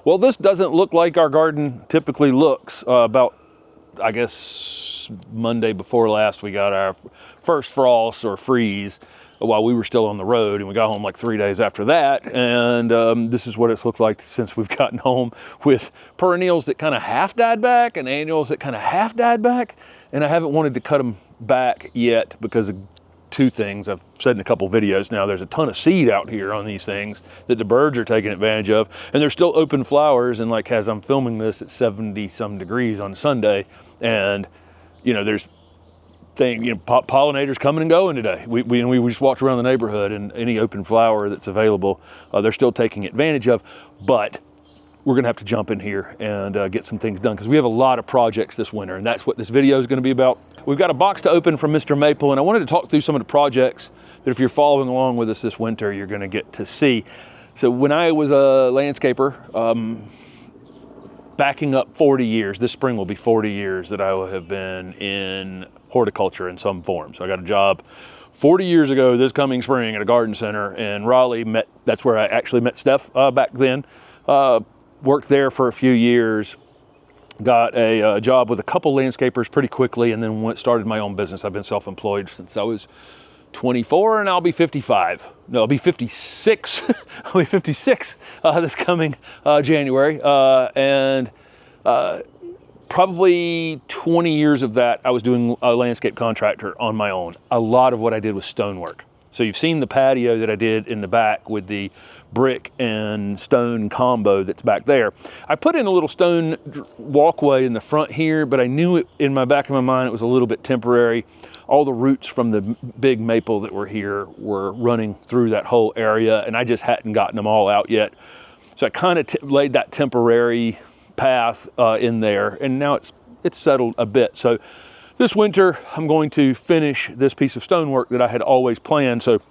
Well, this doesn't look like our garden typically looks. About, I guess, Monday before last, we got our first frost or freeze while we were still on the road, and we got home like 3 days after that. And this is what it's looked like since we've gotten home, with perennials that kind of half died back and annuals that kind of half died back. And I haven't wanted to cut them back yet because of two things I've said in a couple videos now. There's a ton of seed out here on these things that the birds are taking advantage of, and they're still open flowers. And like, as I'm filming this, it's 70 some degrees on Sunday, and you know, there's pollinators coming and going today. We just walked around the neighborhood, and any open flower that's available, they're still taking advantage of. But we're gonna have to jump in here and get some things done, because we have a lot of projects this winter, and that's what this video is gonna be about. We've got a box to open from Mr. Maple, and I wanted to talk through some of the projects that, if you're following along with us this winter, you're gonna get to see. So when I was a landscaper, backing up 40 years, this spring will be 40 years that I will have been in horticulture in some form. So I got a job 40 years ago this coming spring at a garden center in Raleigh. That's where I actually met Steph back then. Worked there for a few years, got a job with a couple landscapers pretty quickly, and then started my own business. I've been self-employed since I was 24, and I'll be 55. No, I'll be 56. I'll be 56 this coming January. And probably 20 years of that, I was doing a landscape contractor on my own. A lot of what I did was stonework. So you've seen the patio that I did in the back with the brick and stone combo that's back there. I put in a little stone walkway in the front here, but I knew it in my back of my mind it was a little bit temporary. All the roots from the big maple that were here were running through that whole area, and I just hadn't gotten them all out yet. So I kind of laid that temporary path in there, and now it's settled a bit. So this winter, I'm going to finish this piece of stonework that I had always planned. So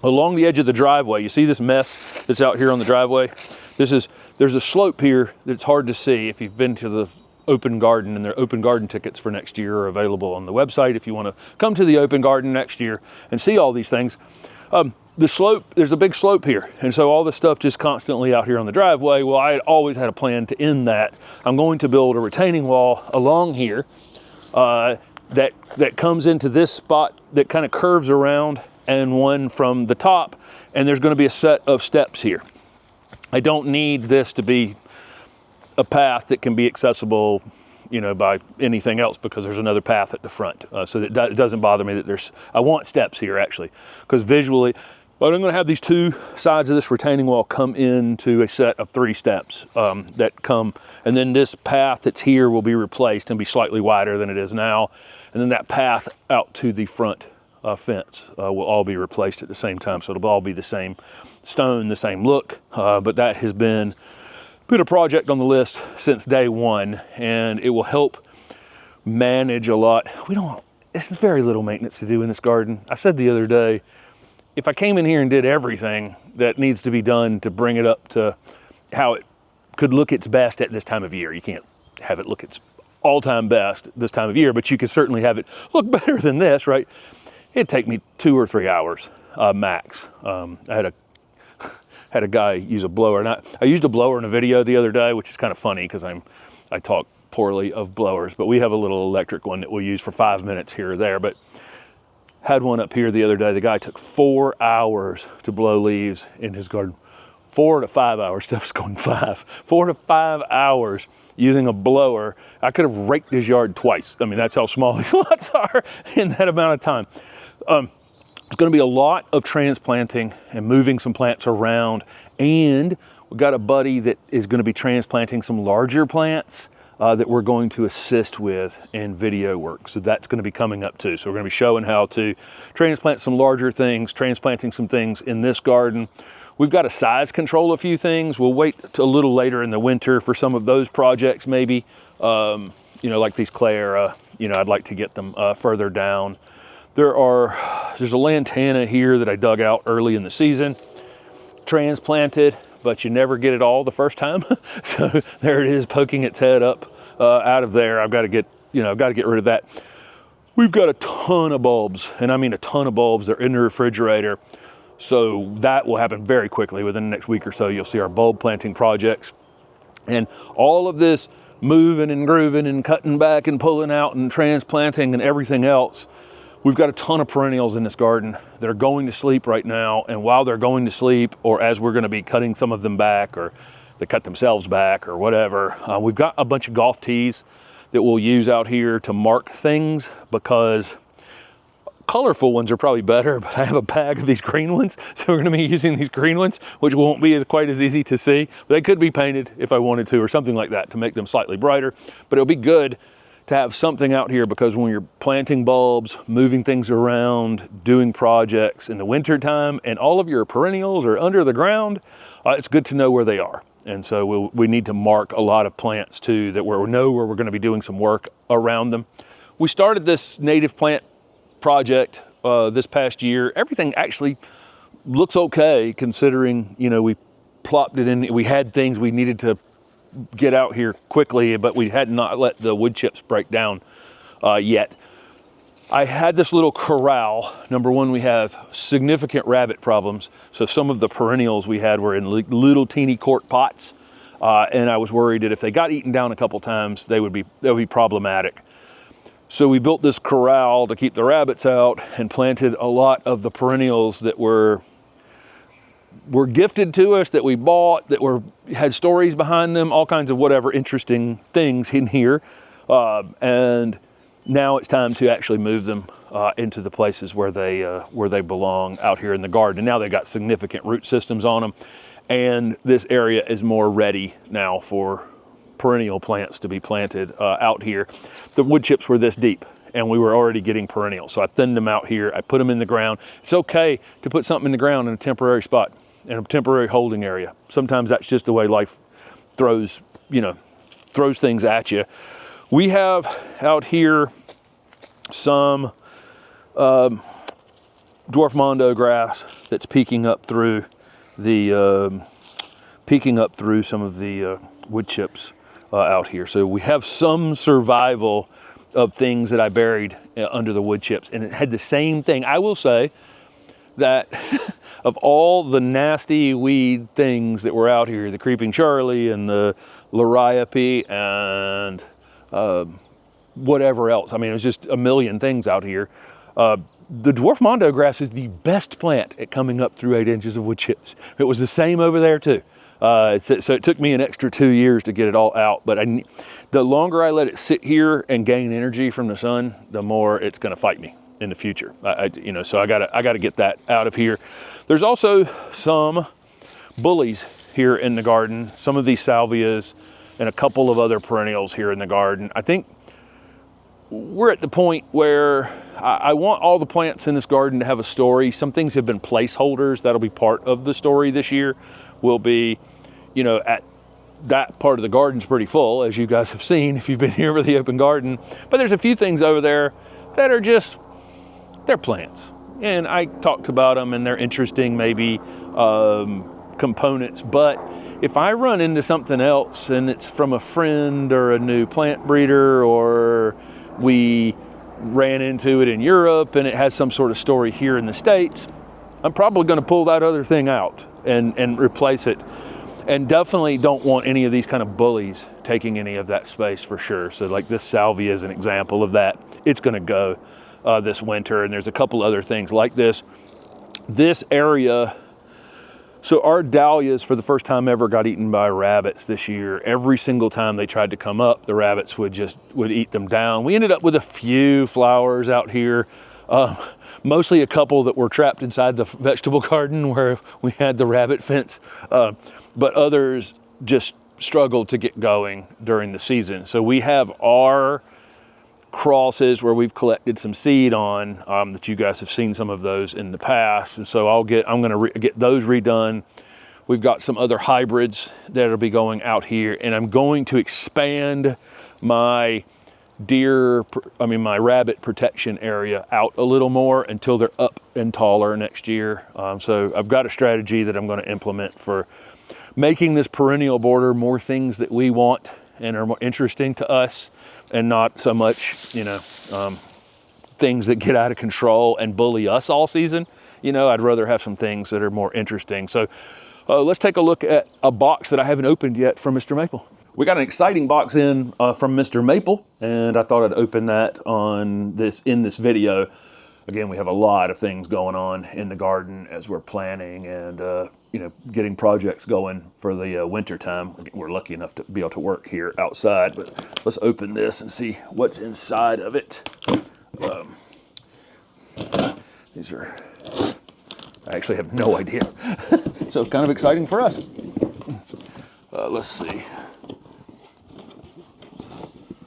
along the edge of the driveway, you see this mess that's out here on the driveway? There's a slope here that's hard to see if you've been to the open garden, and their open garden tickets for next year are available on the website if you want to come to the open garden next year and see all these things. The slope, there's a big slope here, and so all this stuff just constantly out here on the driveway. Well, I had always had a plan to end that. I'm going to build a retaining wall along here that comes into this spot that kind of curves around, and one from the top, and there's going to be a set of steps here. I don't need this to be a path that can be accessible, you know, by anything else, because there's another path at the front. So that it doesn't bother me that I want steps here actually, because visually, but I'm going to have these two sides of this retaining wall come into a set of 3 steps that come, and then this path that's here will be replaced and be slightly wider than it is now. And then that path out to the front fence will all be replaced at the same time. So it'll all be the same stone, the same look, but that has been a project on the list since day one, and it will help manage a lot. It's very little maintenance to do in this garden. I said the other day, if I came in here and did everything that needs to be done to bring it up to how it could look its best at this time of year, you can't have it look its all-time best this time of year, but you could certainly have it look better than this, right? It'd take me 2 or 3 hours max. I had a guy use a blower, and I used a blower in a video the other day, which is kind of funny because I talk poorly of blowers, but we have a little electric one that we'll use for 5 minutes here or there. But had one up here the other day. The guy took 4 hours to blow leaves in his garden. 4 to 5 hours. Steph's going 5. 4 to 5 hours using a blower. I could have raked his yard twice. I mean, that's how small these lots are in that amount of time. It's going to be a lot of transplanting and moving some plants around, and we've got a buddy that is going to be transplanting some larger plants that we're going to assist with in video work. So that's going to be coming up too. So we're going to be showing how to transplant some larger things, transplanting some things in this garden. We've got to size control a few things. We'll wait a little later in the winter for some of those projects maybe. You know, like these Clara, you know, I'd like to get them further down. There's a lantana here that I dug out early in the season, transplanted, but you never get it all the first time. So there it is, poking its head up out of there. I've got to get rid of that. We've got a ton of bulbs, and I mean a ton of bulbs. They're in the refrigerator. So that will happen very quickly. Within the next week or so, you'll see our bulb planting projects. And all of this moving and grooving and cutting back and pulling out and transplanting and everything else, we've got a ton of perennials in this garden that are going to sleep right now. And while they're going to sleep, or as we're going to be cutting some of them back, or they cut themselves back or whatever, we've got a bunch of golf tees that we'll use out here to mark things, because colorful ones are probably better, but I have a bag of these green ones, so we're going to be using these green ones, which won't be quite as easy to see, but they could be painted if I wanted to, or something like that to make them slightly brighter. But it'll be good to have something out here, because when you're planting bulbs, moving things around, doing projects in the winter time, and all of your perennials are under the ground, it's good to know where they are. And so we need to mark a lot of plants too, that we know where we're going to be doing some work around them. We started this native plant project this past year. Everything actually looks okay, considering, you know, we plopped it in. We had things we needed to get out here quickly, but we had not let the wood chips break down yet. I had this little corral. Number one, we have significant rabbit problems. So some of the perennials we had were in little teeny quart pots. And I was worried that if they got eaten down a couple times, that would be problematic. So we built this corral to keep the rabbits out and planted a lot of the perennials that were gifted to us, that we bought, that had stories behind them, all kinds of whatever interesting things in here. And now it's time to actually move them into the places where they belong out here in the garden. And now they've got significant root systems on them, and this area is more ready now for perennial plants to be planted out here. The wood chips were this deep, and we were already getting perennials. So I thinned them out here. I put them in the ground. It's okay to put something in the ground in a temporary spot, in a temporary holding area. Sometimes that's just the way life throws things at you. We have out here some dwarf mondo grass that's peeking up through some of the wood chips out here. So we have some survival of things that I buried under the wood chips, and it had the same thing. I will say that of all the nasty weed things that were out here, the creeping Charlie and the liriope and whatever else, I mean, it was just a million things out here. The dwarf mondo grass is the best plant at coming up through 8 inches of wood chips. It was the same over there too. So it took me an extra 2 years to get it all out, but the longer I let it sit here and gain energy from the sun, the more it's going to fight me in the future. So I gotta get that out of here. There's also some bullies here in the garden, some of these salvias and a couple of other perennials here in the garden. I think we're at the point where I want all the plants in this garden to have a story. Some things have been placeholders. That'll be part of the story this year. Will be, at that part of the garden's pretty full, as you guys have seen if you've been here for the open garden. But there's a few things over there that are they're plants. And I talked about them, and they're interesting, maybe components. But if I run into something else and it's from a friend or a new plant breeder, or we ran into it in Europe and it has some sort of story here in the States, I'm probably going to pull that other thing out and replace it. And definitely don't want any of these kind of bullies taking any of that space for sure. So like this salvia is an example of that. It's going to go this winter, and there's a couple other things like this. This area, so our dahlias for the first time ever got eaten by rabbits this year. Every single time they tried to come up, the rabbits would eat them down. We ended up with a few flowers out here. Mostly a couple that were trapped inside the vegetable garden where we had the rabbit fence, but others just struggled to get going during the season. So we have our crosses where we've collected some seed on that you guys have seen some of those in the past, and so I'm going to get those redone. We've got some other hybrids that'll be going out here, and I'm going to expand my my rabbit protection area out a little more until they're up and taller next year. So I've got a strategy that I'm going to implement for making this perennial border more things that we want and are more interesting to us, and not so much, things that get out of control and bully us all season. I'd rather have some things that are more interesting. So Let's take a look at a box that I haven't opened yet from Mr. Maple. We got an exciting box in from Mr. Maple, and I thought I'd open that in this video. Again, we have a lot of things going on in the garden as we're planning and you know, getting projects going for the winter time. We're lucky enough to be able to work here outside, but let's open this and see what's inside of it. These are, I actually have no idea. So kind of exciting for us. Let's see.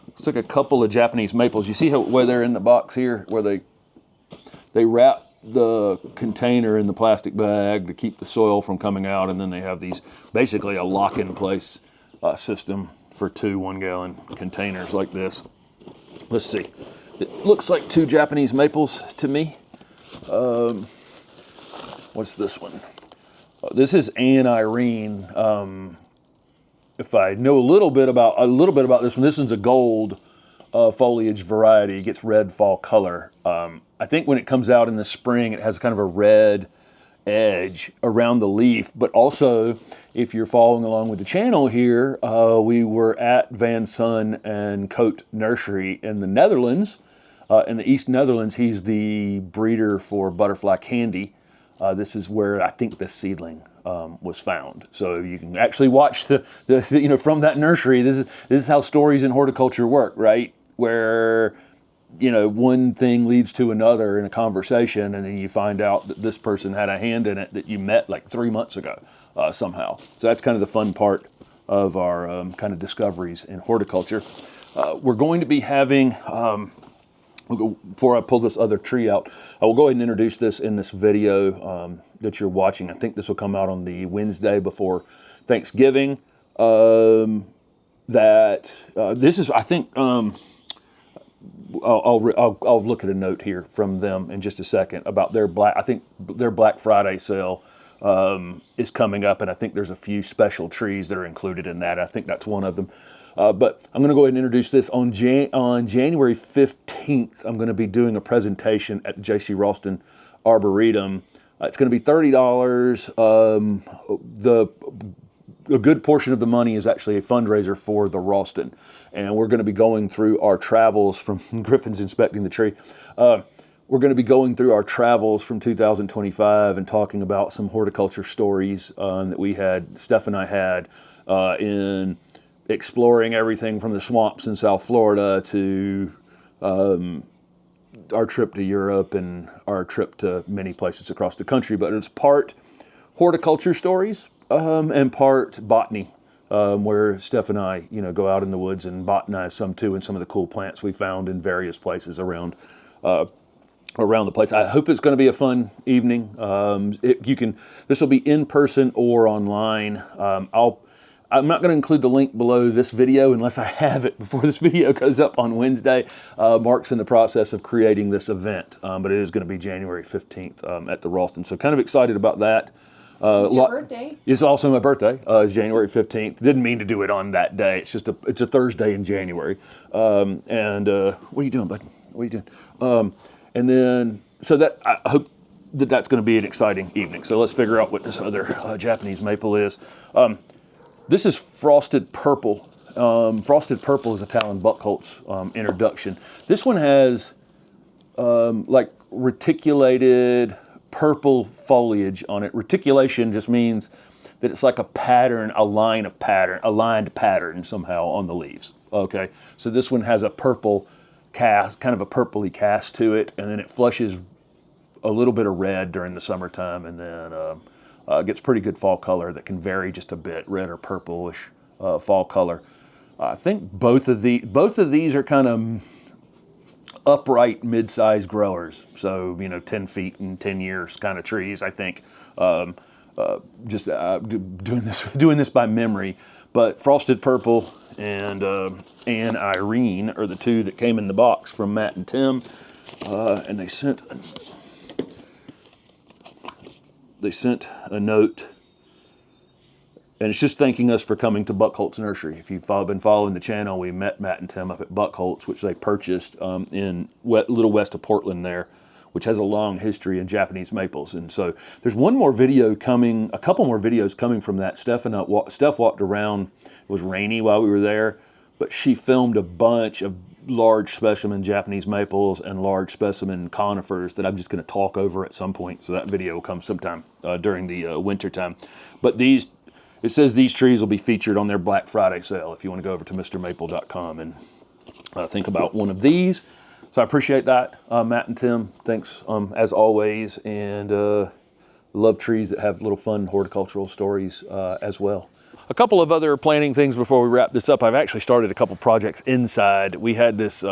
Let's take a couple of Japanese maples. You see where they're in the box here, where they wrap the container in the plastic bag to keep the soil from coming out, and then they have these, basically a lock-in-place system for 2 1-gallon containers like this. Let's see. It looks like 2 Japanese maples to me. What's this one? This is Anne Irene. If I know a little bit about this one, this one's a gold foliage variety. It gets red fall color. I think when it comes out in the spring, it has kind of a red edge around the leaf, but also if you're following along with the channel here, we were at Van Son and Coat Nursery in the Netherlands, in the East Netherlands. He's the breeder for butterfly candy. This is where I think this seedling was found. So you can actually watch the you know, from that nursery. This is how stories in horticulture work, right? Where, you know, one thing leads to another in a conversation, and then you find out that this person had a hand in it that you met like 3 months ago somehow. So that's kind of the fun part of our kind of discoveries in horticulture. We're going to be having, before I pull this other tree out, I will go ahead and introduce this in this video that you're watching. I think this will come out on the Wednesday before Thanksgiving. This is, I think, I'll look at a note here from them in just a second about their I think their Black Friday sale is coming up, and I think there's a few special trees that are included in that. I think that's one of them. But I'm going to go ahead and introduce this on January 15th. I'm going to be doing a presentation at the JC Raulston Arboretum. It's going to be $30. A good portion of the money is actually a fundraiser for the Raulston. And we're going to be going through our travels from Griffin's inspecting the tree. We're going to be going through our travels from 2025 and talking about some horticulture stories that Steph and I had in exploring everything from the swamps in South Florida to our trip to Europe and our trip to many places across the country. But it's part horticulture stories and part botany. Where Steph and I, you know, go out in the woods and botanize some too, and some of the cool plants we found in various places around the place. I hope it's going to be a fun evening. This will be in person or online. I'm not going to include the link below this video unless I have it before this video goes up on Wednesday. Mark's in the process of creating this event, but it is going to be January 15th at the Raulston. So kind of excited about that. It's your birthday? It's also my birthday. It's January 15th. Didn't mean to do it on that day. It's just it's a Thursday in January. What are you doing, bud? What are you doing? And then, so that I hope that that's going to be an exciting evening. So let's figure out what this other Japanese maple is. This is Frosted Purple. Frosted Purple is a Talon Buchholz introduction. This one has like reticulated purple foliage on it. Reticulation just means that it's like a pattern, a lined pattern somehow on the leaves. Okay, so this one has a purple cast, kind of a purpley cast to it, and then it flushes a little bit of red during the summertime, and then gets pretty good fall color that can vary just a bit, red or purplish fall color. I think both of these are kind of upright mid-sized growers, so 10 feet and 10 years kind of trees. I think just doing this by memory, but Frosted Purple and Anne Irene are the two that came in the box from Matt and Tim, and they sent a note, and it's just thanking us for coming to Buchholz Nursery. If you've been following the channel, we met Matt and Tim up at Buchholz, which they purchased in a little west of Portland there. which has a long history in Japanese maples. And so there's one more video coming, a couple more videos coming from that. Steph walked around. It was rainy while we were there, but she filmed a bunch of large specimen Japanese maples and large specimen conifers that I'm just going to talk over at some point. So that video will come sometime during the winter time. But it says these trees will be featured on their Black Friday sale if you want to go over to mrmaple.com and think about one of these. So I appreciate that, Matt and Tim. Thanks as always, and love trees that have little fun horticultural stories as well. A couple of other planning things before we wrap this up. I've actually started a couple projects inside. We had this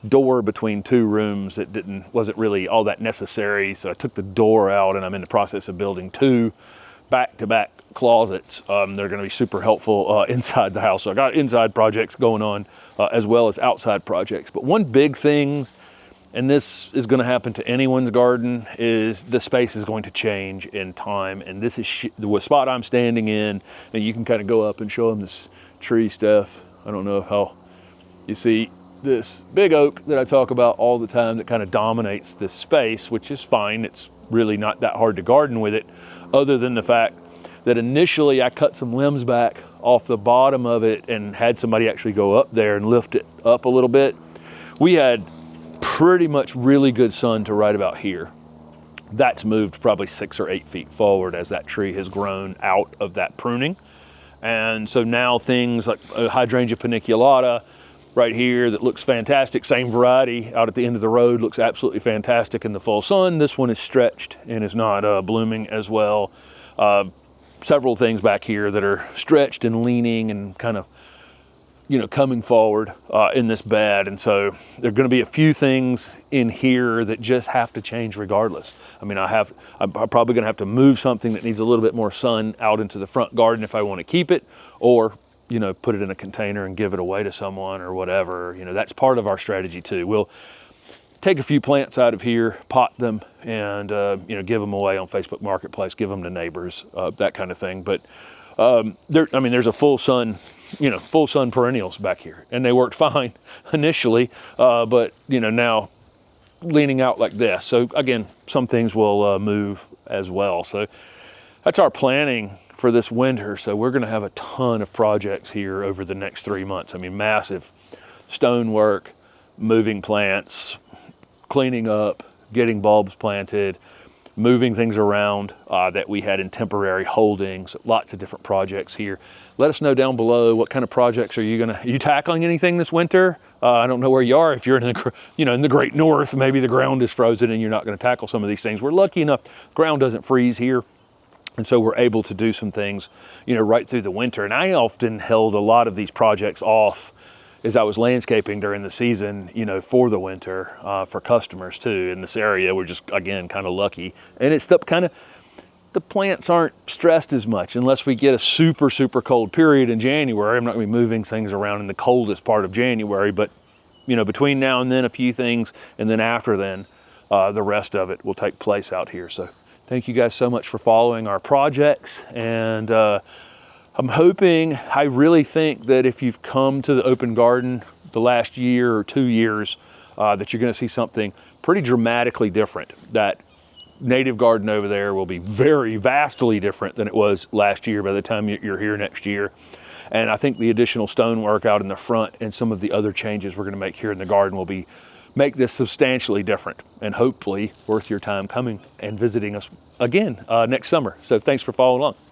door between two rooms that wasn't really all that necessary, so I took the door out, and I'm in the process of building two back-to-back closets. They're going to be super helpful inside the house. So I got inside projects going on as well as outside projects. But one big thing, and this is going to happen to anyone's garden, is the space is going to change in time. And this is the spot I'm standing in, and you can kind of go up and show them this tree stuff. I don't know how you see this big oak that I talk about all the time that kind of dominates this space, which is fine. It's really not that hard to garden with it, other than the fact that initially I cut some limbs back off the bottom of it and had somebody actually go up there and lift it up a little bit. We had pretty much really good sun to right about here. That's moved probably 6 or 8 feet forward as that tree has grown out of that pruning. And so now things like hydrangea paniculata right here that looks fantastic, same variety out at the end of the road, looks absolutely fantastic in the full sun. This one is stretched and is not blooming as well. Several things back here that are stretched and leaning and kind of, you know, coming forward in this bed. And so there are going to be a few things in here that just have to change regardless. I mean, I'm probably going to have to move something that needs a little bit more sun out into the front garden if I want to keep it, or, you know, put it in a container and give it away to someone or whatever. You know, that's part of our strategy too. We'll take a few plants out of here, pot them, and you know, give them away on Facebook Marketplace, give them to neighbors, that kind of thing. But there's a full sun perennials back here, and they worked fine initially, but you know, now leaning out like this. So again, some things will move as well. So that's our planning for this winter. So we're going to have a ton of projects here over the next 3 months. I mean, massive stonework, moving plants, cleaning up, getting bulbs planted, moving things around that we had in temporary holdings, lots of different projects here. Let us know down below, what kind of projects are you tackling anything this winter? I don't know where you are. If you're in the great north, maybe the ground is frozen and you're not going to tackle some of these things. We're lucky enough, the ground doesn't freeze here. And so we're able to do some things, you know, right through the winter. And I often held a lot of these projects off as I was landscaping during the season, you know, for the winter, for customers too. In this area, we're just, again, kind of lucky. And it's the plants aren't stressed as much unless we get a super, super cold period in January. I'm not gonna be moving things around in the coldest part of January, but, you know, between now and then, a few things, and then after then, the rest of it will take place out here. So thank you guys so much for following our projects. And I really think that if you've come to the open garden the last year or 2 years, that you're going to see something pretty dramatically different. That native garden over there will be vastly different than it was last year by the time you're here next year. And I think the additional stonework out in the front and some of the other changes we're going to make here in the garden will make this substantially different, and hopefully worth your time coming and visiting us again next summer. So thanks for following along.